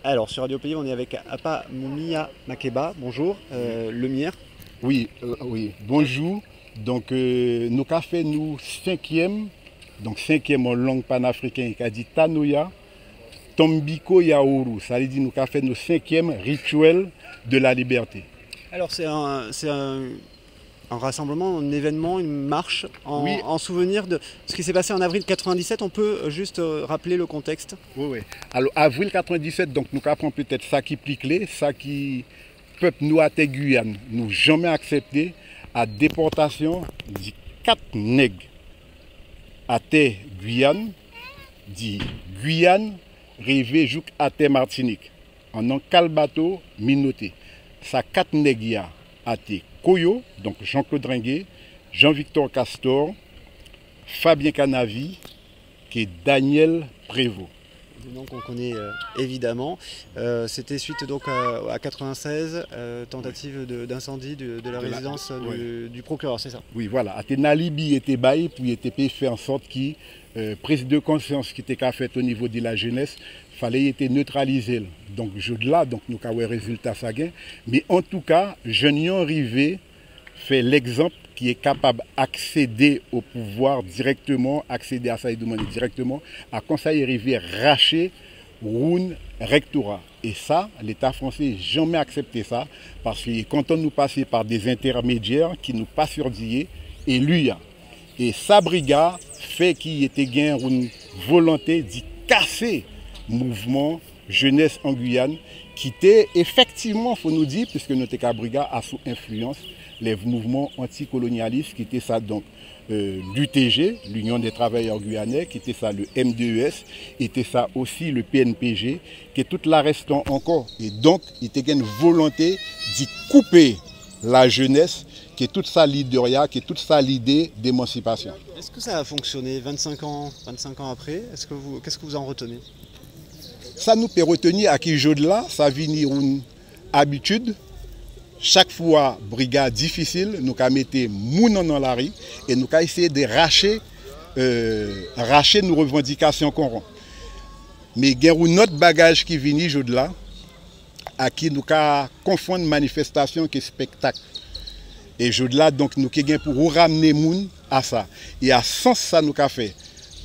Alors sur Radio Pays, on est avec Apa Mumia Makeba, bonjour, le Mire. Oui, oui, bonjour. Donc, nous avons fait nous cinquième, donc cinquième en langue panafricaine, qui a dit Tanoya, Tombiko Yaouru. Ça veut dire nous avons fait nos cinquième rituel de la liberté. Alors c'est un rassemblement, un événement, une marche Oui. en souvenir de ce qui s'est passé en avril 97. On peut juste rappeler le contexte. Oui, oui. Alors, avril 97, donc nous avons peut-être ça qui plique, ça qui peuple nous à Guyane, nous jamais accepté à déportation de 4 nègres à terre Guyane, dit Guyane, rêvé jouk à terre Martinique. En un cal bateau, minoté. Ça 4 nègres à terre Koyo, donc Jean-Claude Ringuet, Jean-Victor Castor, Fabien Canavi, qui est Daniel Prévost. Donc on connaît évidemment. C'était suite donc à 96, tentative d'incendie de la résidence du procureur, c'est ça? Oui, voilà. Nalibi était baillé pour était fait en sorte qu'il prise de conscience qui était faite au niveau de la jeunesse, fallait être neutralisé. Donc je là, donc nous avons un résultat ça gain. Mais en tout cas, jeunes arrivé fait l'exemple qui est capable d'accéder au pouvoir directement, accéder à ça et demander directement, à conseil arrivé racher Roun rectorat. Et ça, l'État français n'a jamais accepté ça, parce que quand on nous passait par des intermédiaires qui nous passent sur Dié, et lui, et sa brigade fait qu'il était gain une volonté d'y casser le mouvement jeunesse en Guyane, qui était effectivement, il faut nous dire, puisque notre brigade a sous influence les mouvements anticolonialistes, qui étaient ça donc l'UTG, l'Union des travailleurs guyanais, qui était ça le M2ES, était ça aussi le PNPG, qui est toute la restant encore. Et donc, il était une volonté d'y couper la jeunesse, qui est toute sa leaderia, qui est toute sa idée d'émancipation. Est-ce que ça a fonctionné 25 ans après? Qu'est-ce que vous en retenez? Ça nous peut retenir à qui jeu de là, ça vient une habitude. Chaque fois, brigade difficile, nous avons mis moun dans la rue et nous avons essayé de racher nos revendications qu'on rend. Mais il y a un autre bagage qui vient jeu de là, à qui nous avons confondre manifestation et spectacle. Et jeu de là, donc nous avons pour ramener moun à ça. Et à sens ça nous avons fait.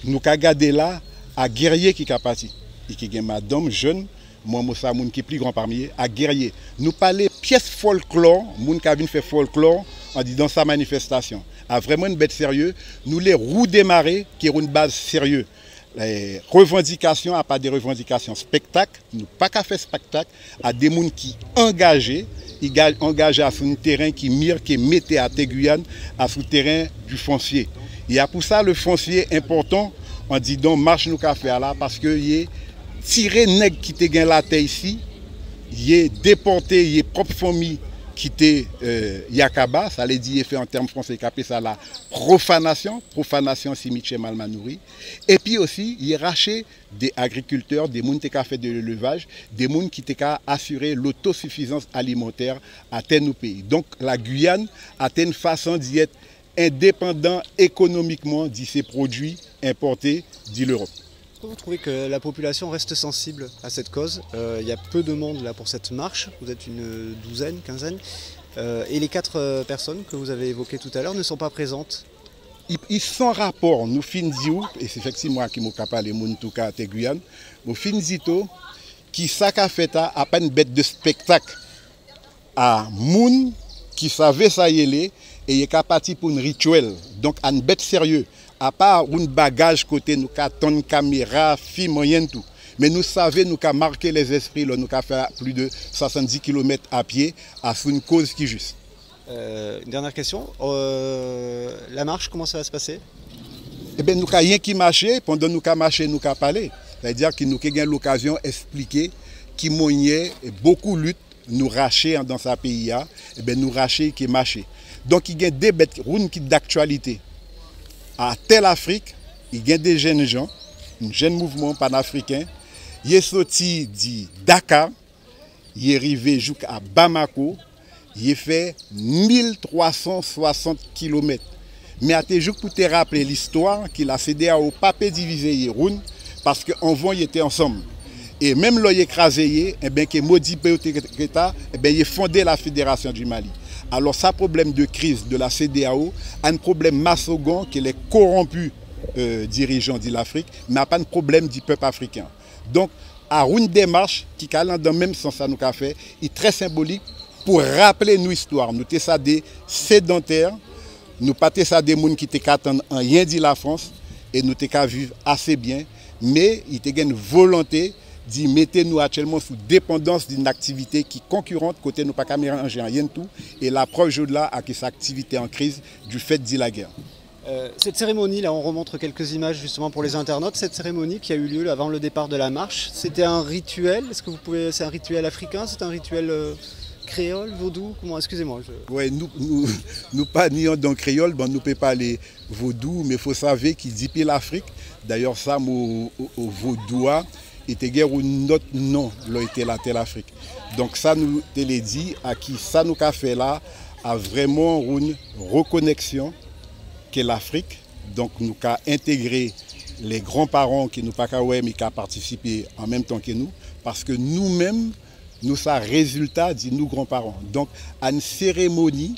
Nous avons gardé là à guerrier qui est parti. Et qui est madame jeune, moi, Moussa Moun qui est plus grand parmi eux, à guerrier. Nous parler pièce folklore, moun qui a fait folklore, on dit dans sa manifestation. A vraiment une bête sérieuse. Nous les roues démarrer, qui est une base sérieuse. Les revendications, à pas des revendications spectacle, nous pas qu'à faire spectacle, à des moun qui engagés à son terrain qui mire, qui mettait à Guyane, à son terrain du foncier. Et à pour ça, le foncier important, on dit donc marche nous qu'à faire là, parce que y est tiré nèg qui te gagne la terre ici, il est déporté, il est propre famille qui te yakaba, ça veut dire fait en termes français capé ça la profanation si Michel mal nourri. Et puis aussi, il est raché des agriculteurs, des gens qui ont fait de l'élevage, des gens qui ont assuré l'autosuffisance alimentaire à tel nos pays. Donc la Guyane a une façon d'y être indépendant économiquement de ces produits importés de l'Europe. Vous trouvez que la population reste sensible à cette cause? Il y a peu de monde là pour cette marche, vous êtes une douzaine, quinzaine, et les 4 personnes que vous avez évoquées tout à l'heure ne sont pas présentes. Ils sont rapport, nous finissons, et c'est effectivement qui m'a parlé de Touka à Guyane, nous finissons qui ça a fait à pas une bête de spectacle à moun qui savait ça y est et il est parti pour un rituel, donc une bête sérieux. À part un bagage côté nous avons caméra, film, moyen tout. Mais nous savons, nous avons marqué les esprits, nous avons fait plus de 70 km à pied à une cause qui est juste. Une dernière question, la marche, comment ça va se passer? Eh bien, nous n'avons rien qui marchait, pendant que nous avons marché, nous avons parlé. C'est-à-dire que nous avons eu l'occasion d'expliquer qui moyen beaucoup de lutte, nous racher dans ce pays, eh bien, nous racher qui marché. Donc il y a des bêtes d'actualité. À Tel Afrique, il y a des jeunes gens, un jeune mouvement panafricain, il est sorti de Dakar, il est arrivé jusqu'à Bamako, il a fait 1360 km. Mais à tes jours pour te rappeler l'histoire qu'il a cédé au pape divisé Yeroun, parce qu'en vent, ils étaient ensemble. Et même là, il écrasé, eh bien, que Modi Keïta, eh bien, il a fondé la Fédération du Mali. Alors, ça, problème de crise de la CEDEAO, un problème massogan qui est corrompu dirigeants de l'Afrique, mais pas de problème du peuple africain. Donc, à une démarche qui est dans le même sens que nous avons fait, est très symbolique pour rappeler nos histoires. Nous sommes des sédentaires, nous pas des gens qui attendent rien de la France et nous vivre assez bien, mais il y a une volonté d'y mettre nous actuellement sous dépendance d'une activité qui est concurrente, côté nous pas caméra rien de tout, et la preuve de là à que cette activité en crise du fait de la guerre. Cette cérémonie, là on remontre quelques images justement pour les internautes, cette cérémonie qui a eu lieu avant le départ de la marche, c'était un rituel, est-ce que vous pouvez, c'est un rituel africain, c'est un rituel créole, vaudou, comment, excusez-moi. Oui, nous pas nions dans créole, bon, nous ne pouvons pas parler vaudou, mais il faut savoir qu'il dit pas l'Afrique, d'ailleurs ça au vaudois, il était guère un autre nom, là était la telle Afrique. Donc ça nous te l'a dit, à qui ça nous a fait là, a vraiment une reconnexion que l'Afrique, donc nous avons intégré les grands-parents qui nous pas mais qui ont participé en même temps que nous, parce que nous-mêmes, nous sommes résultat de nos grands-parents. Donc, à une cérémonie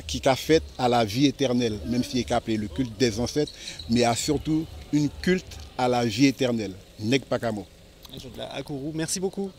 qui a fait à la vie éternelle, même si elle est appelé le culte des ancêtres, mais à surtout une culte à la vie éternelle. Nek Pakamo. Akourou, merci beaucoup.